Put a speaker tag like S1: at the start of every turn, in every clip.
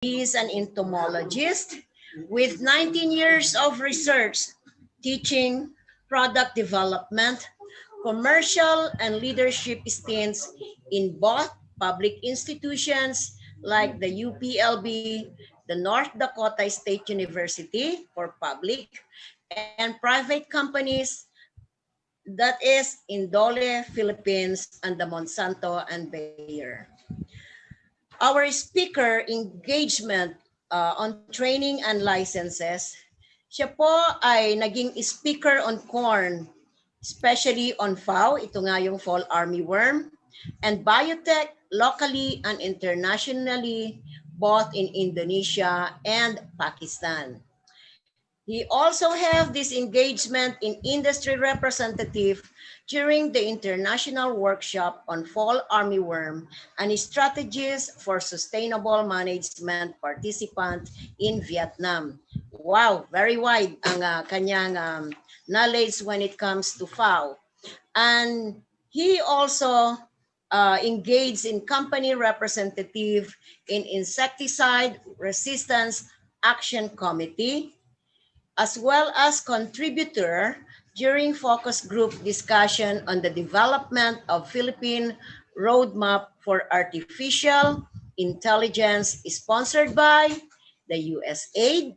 S1: He is an entomologist with 19 years of research, teaching, product development, commercial and leadership stints in both public institutions like the UPLB, the North Dakota State University for public, and private companies, that is Indole, Philippines, and the Monsanto and Bayer. Our speaker engagement on training and licenses, siya po ay naging speaker on corn, especially on FAW, ito nga yung fall armyworm, and biotech locally and internationally, both in Indonesia and Pakistan. He also have this engagement in industry representative during the international workshop on fall armyworm and strategies for sustainable management participant in Vietnam. Wow, very wide ang kanyang knowledge when it comes to FAW. And he also engaged in company representative in Insecticide Resistance Action Committee, as well as contributor during focus group discussion on the development of Philippine Roadmap for Artificial Intelligence sponsored by the USAID,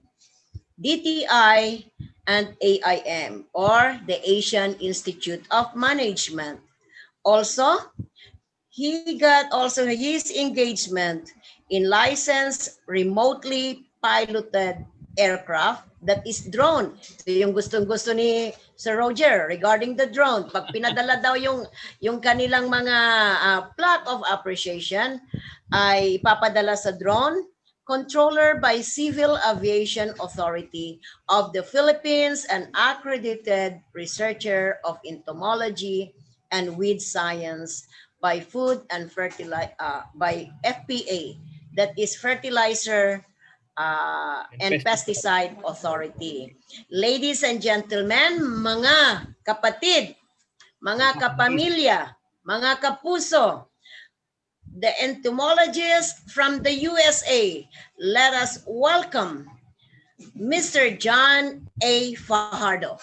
S1: DTI, and AIM, or the Asian Institute of Management. Also, he got also his engagement in licensed remotely piloted aircraft that is drone. Ito yung gustong-gusto ni Sir Roger regarding the drone. Pag pinadala daw yung kanilang mga plaque of appreciation, ay ipapadala sa drone, controller by Civil Aviation Authority of the Philippines and accredited researcher of entomology and weed science by Food and by FPA, that is Fertilizer and Pesticide Authority. Ladies and gentlemen, mga kapatid, mga kapamilya, mga kapuso, the entomologist from the USA, let us welcome Mr. John A. Fajardo.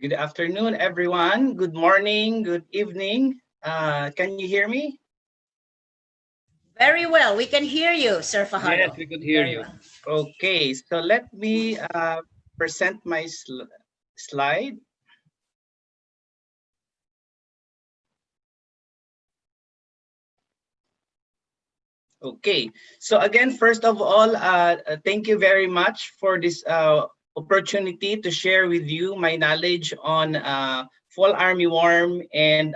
S2: Good afternoon, everyone. Good morning, good evening. Can you hear me?
S1: Very well. We can hear you, Sir Fajardo.
S2: Yes, we could hear you. Okay, so let me present my slide. Okay, so again, first of all, thank you very much for this opportunity to share with you my knowledge on fall armyworm and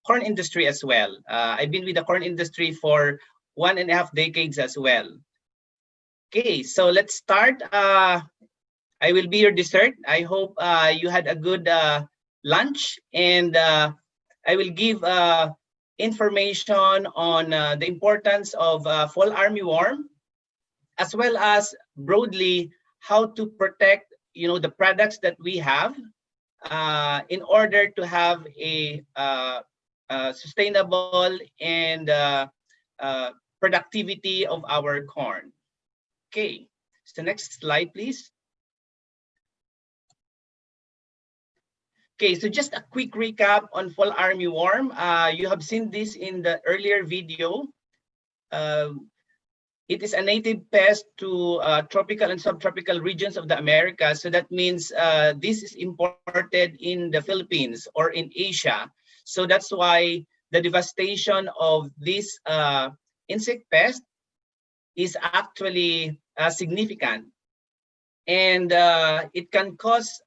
S2: corn industry as well. I've been with the corn industry for 1.5 decades as well. Okay, so let's start. I will be your dessert. I hope you had a good lunch, and I will give information on the importance of fall armyworm, as well as broadly how to protect, the products that we have in order to have a sustainable and productivity of our corn. Okay, so next slide, please. Okay, so just a quick recap on fall armyworm. You have seen this in the earlier video. It is a native pest to tropical and subtropical regions of the Americas. So that means this is imported in the Philippines or in Asia. So that's why the devastation of this insect pest is actually significant. And it can cause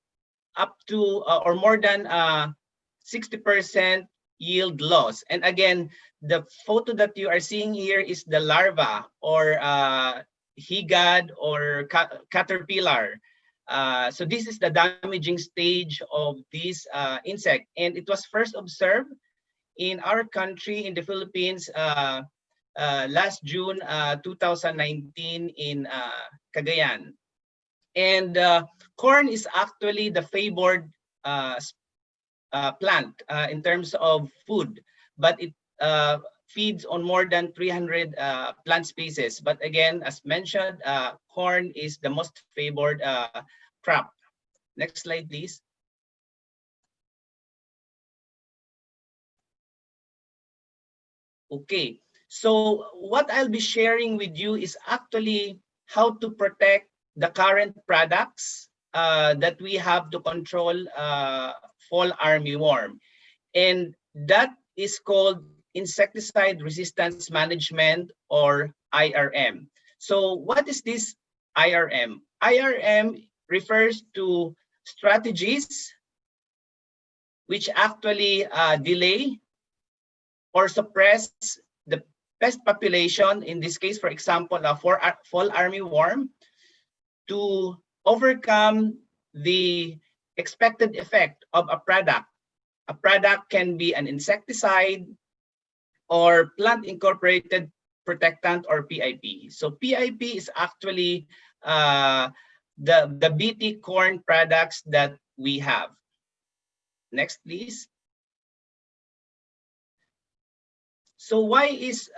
S2: up to or more than 60% yield loss. And again, the photo that you are seeing here is the larva or higad or caterpillar. So this is the damaging stage of this insect. And it was first observed in our country, in the Philippines, last June 2019 in Cagayan. And corn is actually the favored plant in terms of food, but it feeds on more than 300 plant species. But again, as mentioned, corn is the most favored crop. Next slide, please. Okay, so what I'll be sharing with you is actually how to protect the current products that we have to control fall armyworm. And that is called insecticide resistance management, or IRM. So what is this IRM? IRM refers to strategies which actually delay or suppress the pest population, in this case, for example, fall armyworm, to overcome the expected effect of a product. A product can be an insecticide or plant incorporated protectant, or PIP. So PIP is actually the BT corn products that we have. Next, please. So why is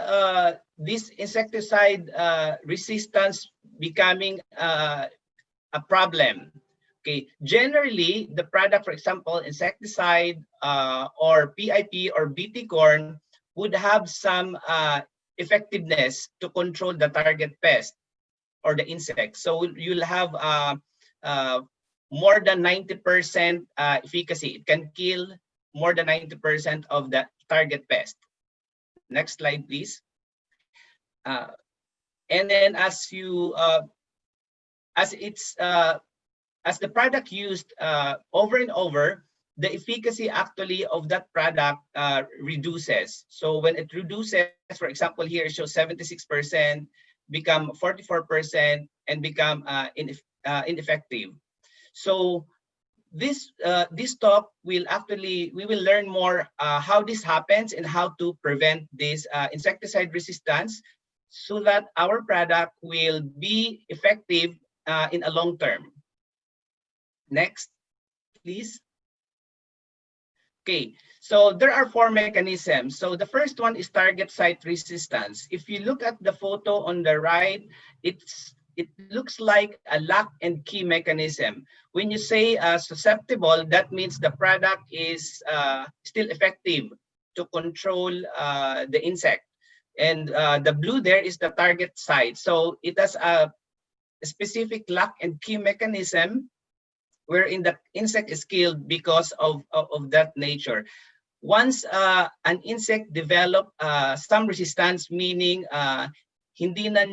S2: this insecticide resistance becoming a problem? Okay, generally the product, for example, insecticide or PIP or BT corn would have some effectiveness to control the target pest or the insect. So you'll have more than 90% efficacy. It can kill more than 90% of the target pest. Next slide, please. And then as the product used over and over, the efficacy actually of that product reduces. So when it reduces, for example, here it shows 76%, become 44%, and become ineffective. So this talk will actually, we will learn more how this happens and how to prevent this insecticide resistance, so that our product will be effective in a long term. Next, please. Okay, so there are 4 mechanisms. So the first one is target site resistance. If you look at the photo on the right, it looks like a lock and key mechanism. When you say susceptible, that means the product is still effective to control the insect. And the blue there is the target site. So it has a specific lock and key mechanism wherein the insect is killed because of that nature. Once an insect develop some resistance, meaning hindi na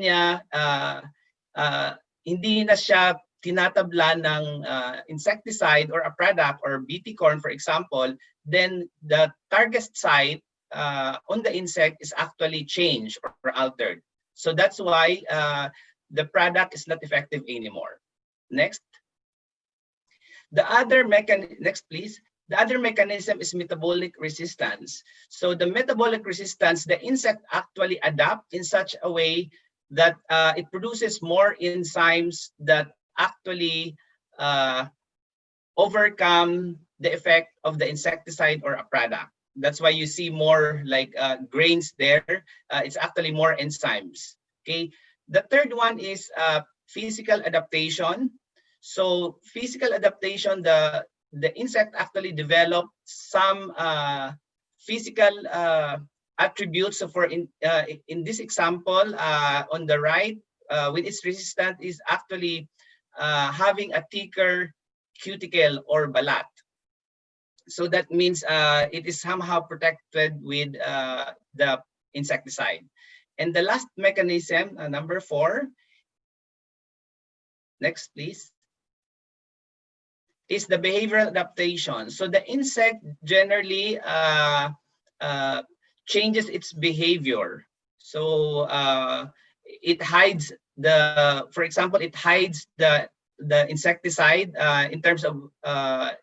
S2: siya tinatabla ng insecticide or a product or BT corn, for example, then the target site on the insect is actually changed or altered. So that's why the product is not effective anymore. Next. Next, please. The other mechanism is metabolic resistance. So the metabolic resistance, the insect actually adapt in such a way that it produces more enzymes that actually overcome the effect of the insecticide or a product. That's why you see more like grains there. It's actually more enzymes. Okay. The third one is physical adaptation. So physical adaptation, the insect actually develop some physical attributes. So for in this example on the right, when it's resistant, is actually having a thicker cuticle or balat. So that means it is somehow protected with the insecticide. And the last mechanism, number 4, next please, is the behavioral adaptation. So the insect generally changes its behavior. So it hides for example, it hides the insecticide in terms of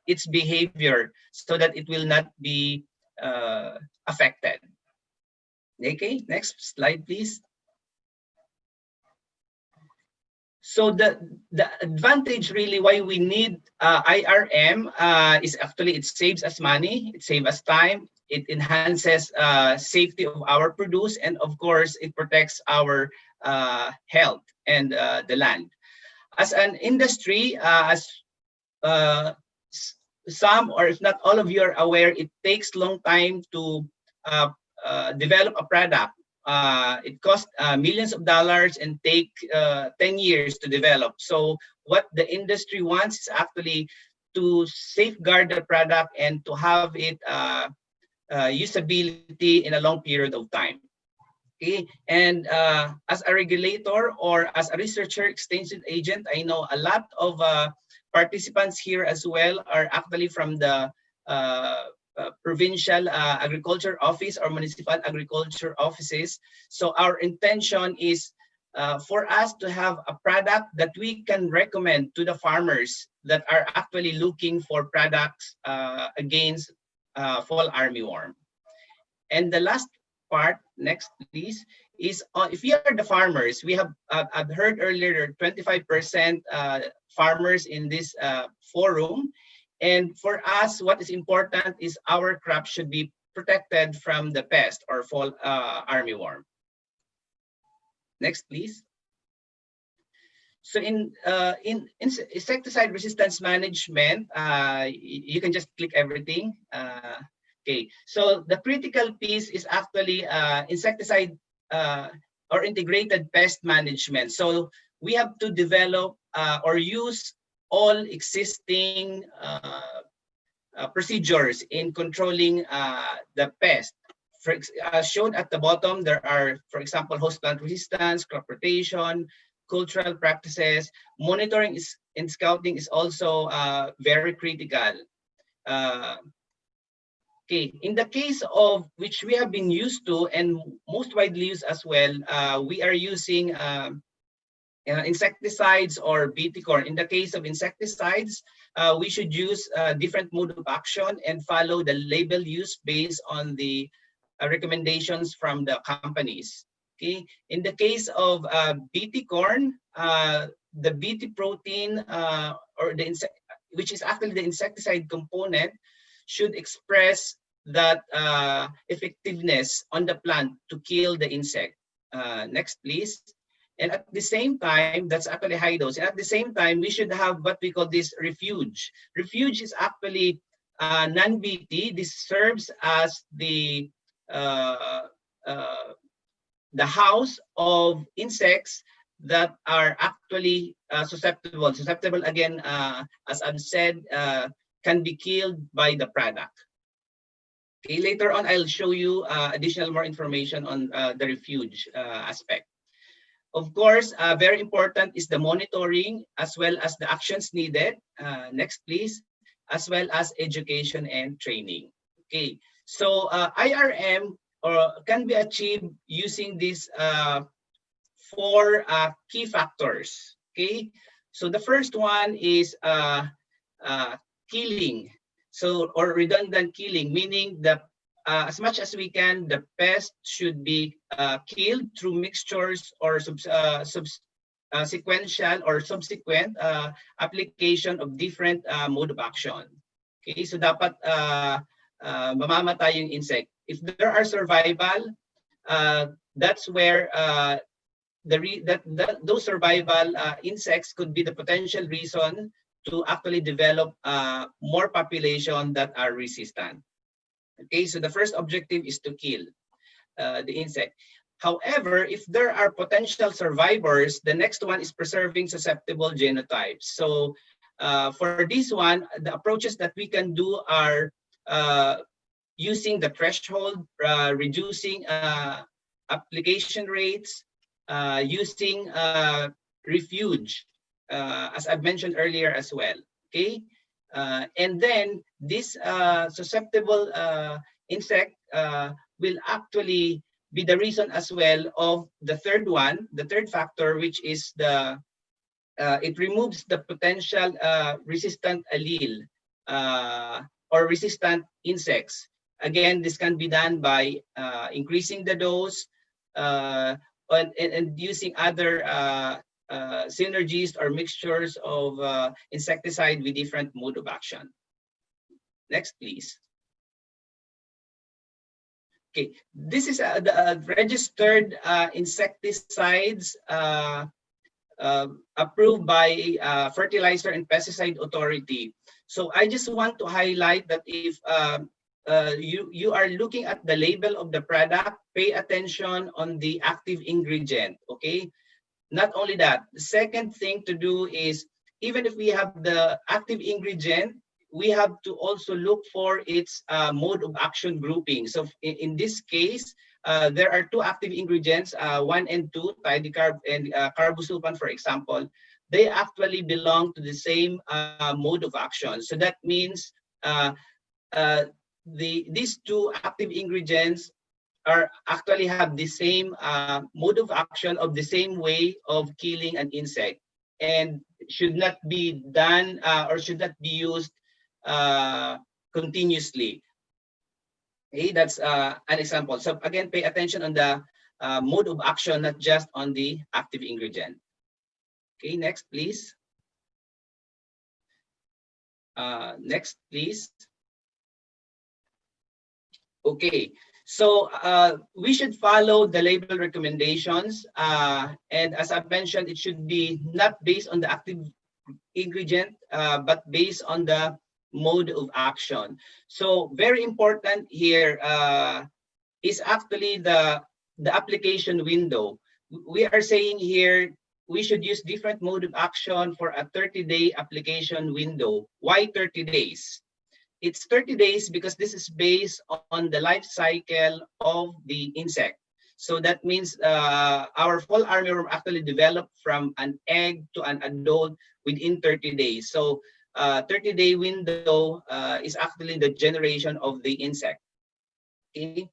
S2: its behavior, so that it will not be affected. Okay, next slide, please. So the advantage really why we need IRM is actually it saves us money, it saves us time, it enhances safety of our produce, and of course it protects our health and the land. As an industry, as uh, some or if not all of you are aware, it takes long time to uh, develop a product. It costs millions of dollars and take 10 years to develop. So what the industry wants is actually to safeguard the product and to have it usability in a long period of time. Okay, and as a regulator or as a researcher extension agent, I know a lot of participants here as well are actually from the provincial agriculture office or municipal agriculture offices. So our intention is for us to have a product that we can recommend to the farmers that are actually looking for products against fall armyworm. And the last part, next please, is if we are the farmers, we have, I've heard earlier, 25% farmers in this forum. And for us, what is important is our crop should be protected from the pest or fall armyworm. Next, please. So in insecticide resistance management, you can just click everything. Okay, so the critical piece is actually insecticide or integrated pest management. So we have to develop or use all existing procedures in controlling the pest. As shown at the bottom, there are, for example, host plant resistance, crop rotation, cultural practices. Monitoring and scouting is also very critical. Okay, in the case of which we have been used to and most widely used as well, we are using insecticides or BT corn. In the case of insecticides, we should use different mode of action and follow the label used based on the recommendations from the companies. Okay, in the case of BT corn, the BT protein or the which is actually the insecticide component should express that effectiveness on the plant to kill the insect. Next, please. And at the same time, that's actually high dose. And at the same time, we should have what we call this refuge. Refuge is actually non-BT. This serves as the house of insects that are actually susceptible. Susceptible again, as I've said, can be killed by the product. Okay, later on, I'll show you additional more information on the refuge aspect. Of course, very important is the monitoring as well as the actions needed. Next, please, as well as education and training. Okay, so IRM can be achieved using these four key factors. Okay, so the first one is killing, so or redundant killing, meaning that as much as we can, the pest should be killed through mixtures or sequential or subsequent application of different mode of action. Okay, so dapat mamamatay yung insect. If there are survival, that's where those survival insects could be the potential reason to actually develop more population that are resistant. Okay, so the first objective is to kill the insect. However, if there are potential survivors, the next one is preserving susceptible genotypes. So for this one, the approaches that we can do are using the threshold, reducing application rates, using refuge, as I've mentioned earlier as well. Okay, and then this susceptible insect will actually be the reason as well of the third one, the third factor, which is the it removes the potential resistant allele or resistant insects. Again, this can be done by increasing the dose and using other synergies or mixtures of insecticide with different mode of action. Next, please. Okay, this is the registered insecticides approved by Fertilizer and Pesticide Authority. So I just want to highlight that if you are looking at the label of the product, pay attention on the active ingredient, okay? Not only that, the second thing to do is, even if we have the active ingredient, we have to also look for its mode of action grouping. So in this case, there are two active ingredients, 1 and 2, thidicarb and carbosulfan, for example. They actually belong to the same mode of action. So that means these two active ingredients are actually have the same mode of action of the same way of killing an insect, and should not be done or should not be used continuously. Okay, that's an example. So again, pay attention on the mode of action, not just on the active ingredient. Okay, next, please. Next, please. Okay, so we should follow the label recommendations. And as I mentioned, it should be not based on the active ingredient, but based on the mode of action. So very important here is actually the application window. We are saying here we should use different mode of action for a 30-day application window. Why 30 days? It's 30 days because this is based on the life cycle of the insect. So that means our fall armyworm actually developed from an egg to an adult within 30 days. So 30-day window is actually the generation of the insect. Okay.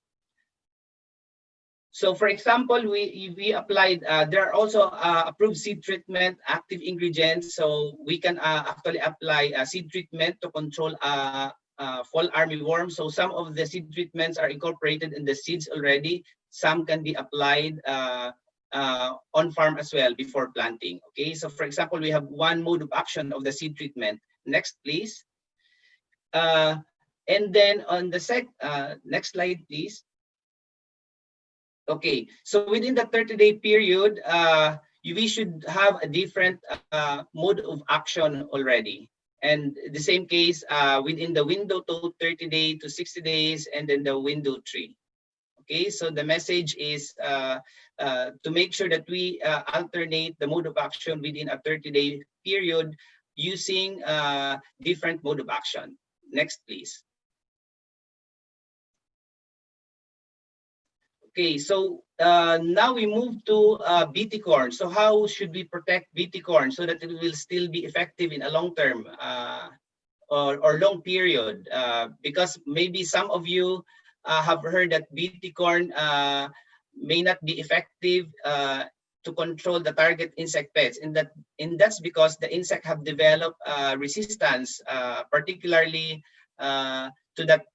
S2: So for example, we applied, there are also approved seed treatment active ingredients. So we can actually apply a seed treatment to control fall armyworm. So some of the seed treatments are incorporated in the seeds already. Some can be applied on farm as well before planting. Okay, so for example, we have one mode of action of the seed treatment. Next, please. And then on the next slide, please. Okay, so within the 30-day period, we should have a different mode of action already. And the same case within the window to 30 days to 60 days, and then the window 3. Okay, so the message is to make sure that we alternate the mode of action within a 30-day period using different mode of action. Next, please. Okay, so now we move to BT corn. So how should we protect BT corn so that it will still be effective in a long term or long period? Because maybe some of you have heard that BT corn may not be effective to control the target insect pests, and that's because the insect have developed resistance, particularly to that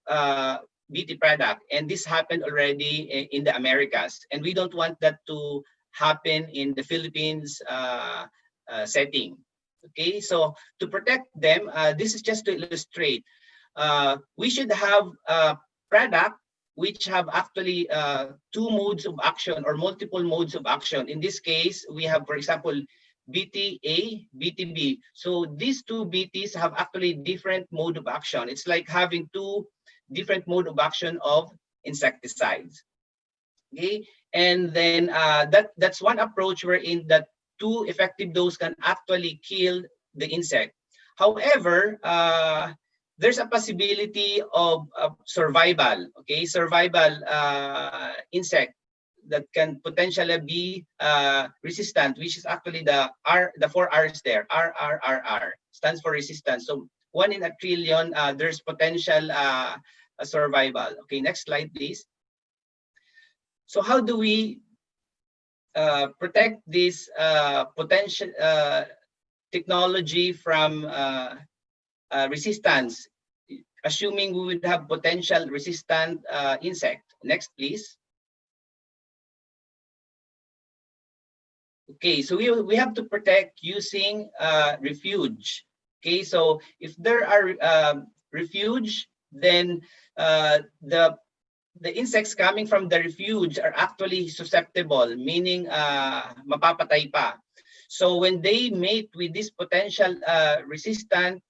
S2: BT product, and this happened already in the Americas, and we don't want that to happen in the Philippines setting. Okay, so to protect them, this is just to illustrate. We should have a product which have actually two modes of action or multiple modes of action. In this case, we have, for example, BTA, BTB. So these two BTs have actually different mode of action. It's like having two different mode of action of insecticides. Okay, and then that's one approach wherein that two effective dose can actually kill the insect. However, there's a possibility of survival. Okay, survival insect that can potentially be resistant, which is actually the 4 R's there. R stands for resistance. So 1 in a trillion, there's potential survival. Okay, next slide, please. So how do we protect this potential technology from resistance, assuming we would have potential resistant insect? Next, please. Okay, so we have to protect using refuge. Okay, so if there are refuge, then the insects coming from the refuge are actually susceptible, meaning mapapatay pa. So when they mate with this potential resistant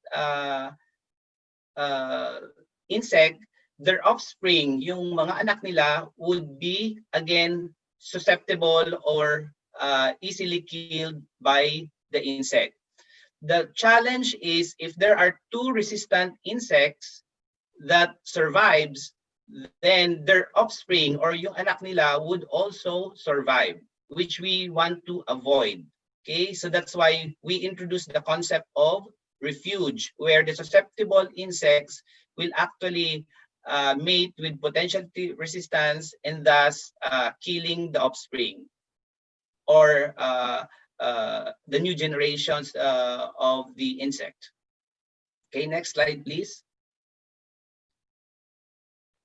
S2: insect, their offspring, yung mga anak nila, would be again susceptible or easily killed by the insect. The challenge is if there are two resistant insects that survives, then their offspring or yung anak nila would also survive, which we want to avoid. Okay, so that's why we introduced the concept of refuge, where the susceptible insects will actually mate with potential resistance and thus killing the offspring or the new generations of the insect. Okay, next slide, please.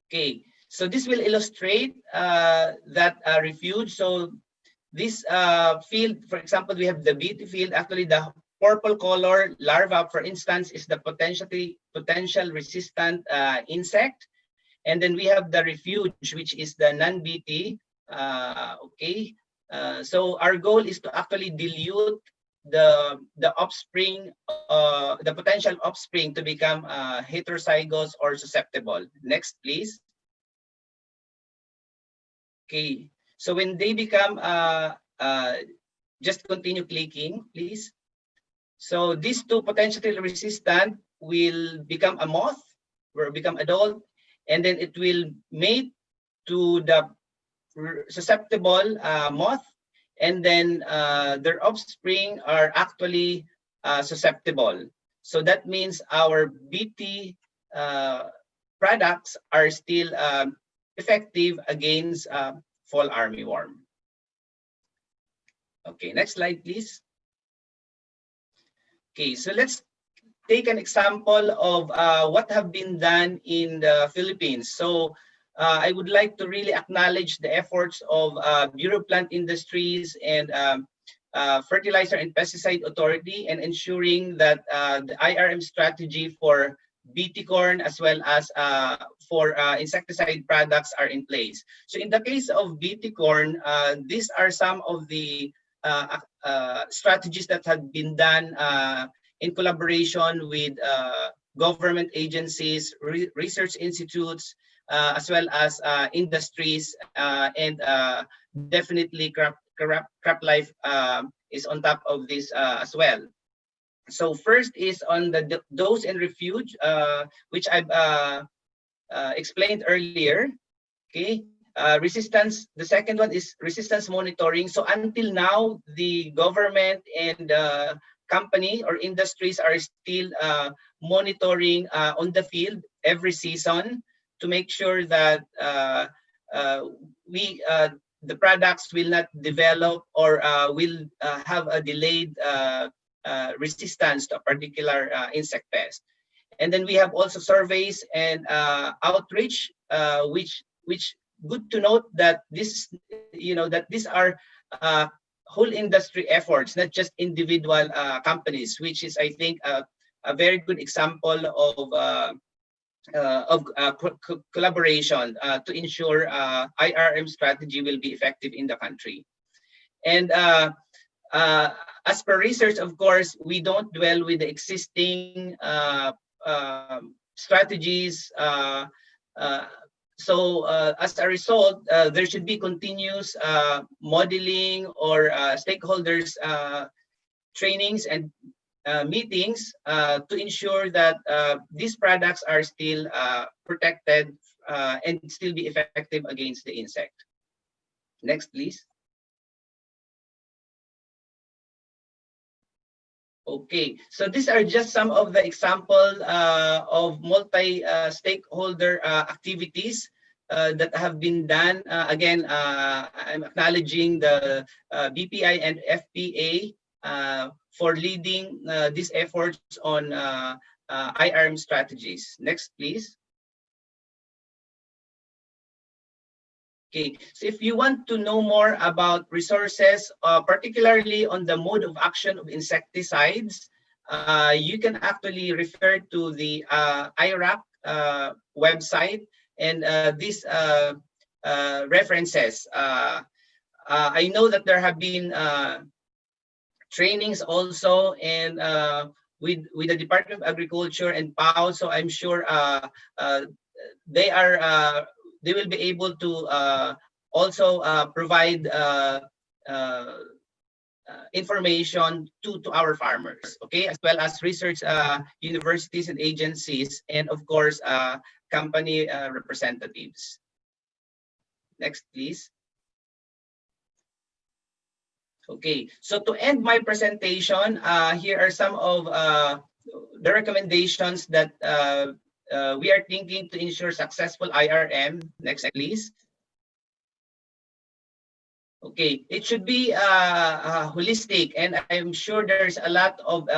S2: Okay, so this will illustrate that refuge. So this field, for example, we have the BT field. Actually, the purple color larva, for instance, is the potential resistant insect. And then we have the refuge, which is the non-BT. Okay, so our goal is to actually dilute the offspring, the potential offspring to become heterozygous or susceptible. Next, please. Okay, so when they become, just continue clicking, please. So these two potentially resistant will become a moth, will become adult, and then it will mate to the susceptible moth, and then their offspring are actually susceptible. So that means our BT products are still effective against fall armyworm. Okay, next slide, please. Okay, so let's take an example of what have been done in the Philippines. So I would like to really acknowledge the efforts of Bureau of Plant Industries and Fertilizer and Pesticide Authority and ensuring that the IRM strategy for BT corn as well as for insecticide products are in place. So in the case of BT corn, these are some of the strategies that have been done in collaboration with government agencies, research institutes, as well as industries, and definitely CropLife is on top of this as well. So first is on the dose and refuge, which I've explained earlier. Okay, resistance. The second one is resistance monitoring. So until now, the government and company or industries are still monitoring on the field every season to make sure that the products will not develop or will have a delayed resistance to a particular insect pest. And then we have also surveys and outreach, which good to note that this, that these are whole industry efforts, not just individual companies, which is, I think, a very good example of collaboration to ensure IRM strategy will be effective in the country. And as per research, of course, we don't dwell with the existing strategies. So as a result, there should be continuous modeling or stakeholders trainings and meetings to ensure that these products are still protected and still be effective against the insect. Next, please. Okay, so these are just some of the examples of multi-stakeholder activities that have been done. Again, I'm acknowledging the BPI and FPA for leading these efforts on IRM strategies. Next, please. Okay, so if you want to know more about resources, particularly on the mode of action of insecticides, you can actually refer to the IRAC website, and these references. I know that there have been trainings also, and with the Department of Agriculture and PAW, so I'm sure they are they will be able to also provide information to our farmers, okay, as well as research universities and agencies, and of course company representatives. Next, please. Okay, so to end my presentation, here are some of the recommendations that we are thinking to ensure successful IRM. Next, please. Okay, it should be holistic, and I'm sure there's a lot of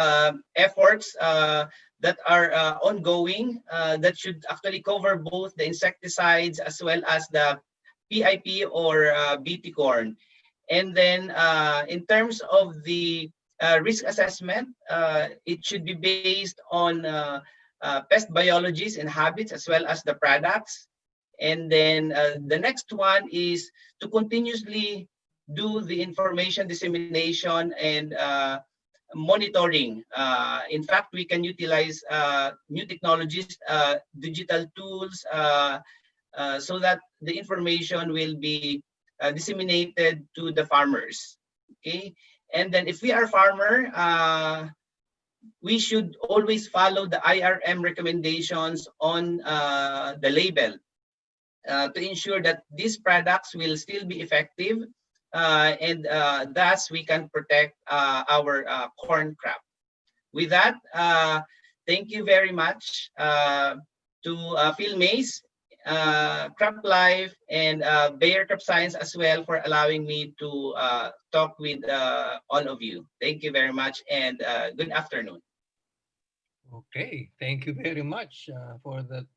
S2: efforts that are ongoing that should actually cover both the insecticides as well as the PIP or BT corn. And then in terms of the risk assessment, it should be based on pest biologies and habits as well as the products. And then the next one is to continuously do the information dissemination and monitoring. In fact, we can utilize new technologies, digital tools, so that the information will be disseminated to the farmers. Okay, and then if we are farmer, we should always follow the IRM recommendations on the label to ensure that these products will still be effective, and thus we can protect our corn crop. With that, thank you very much to Phil Mays, Crop Life, and Bayer Crop Science as well for allowing me to talk with all of you. Thank you very much, and good afternoon.
S3: Okay, thank you very much for that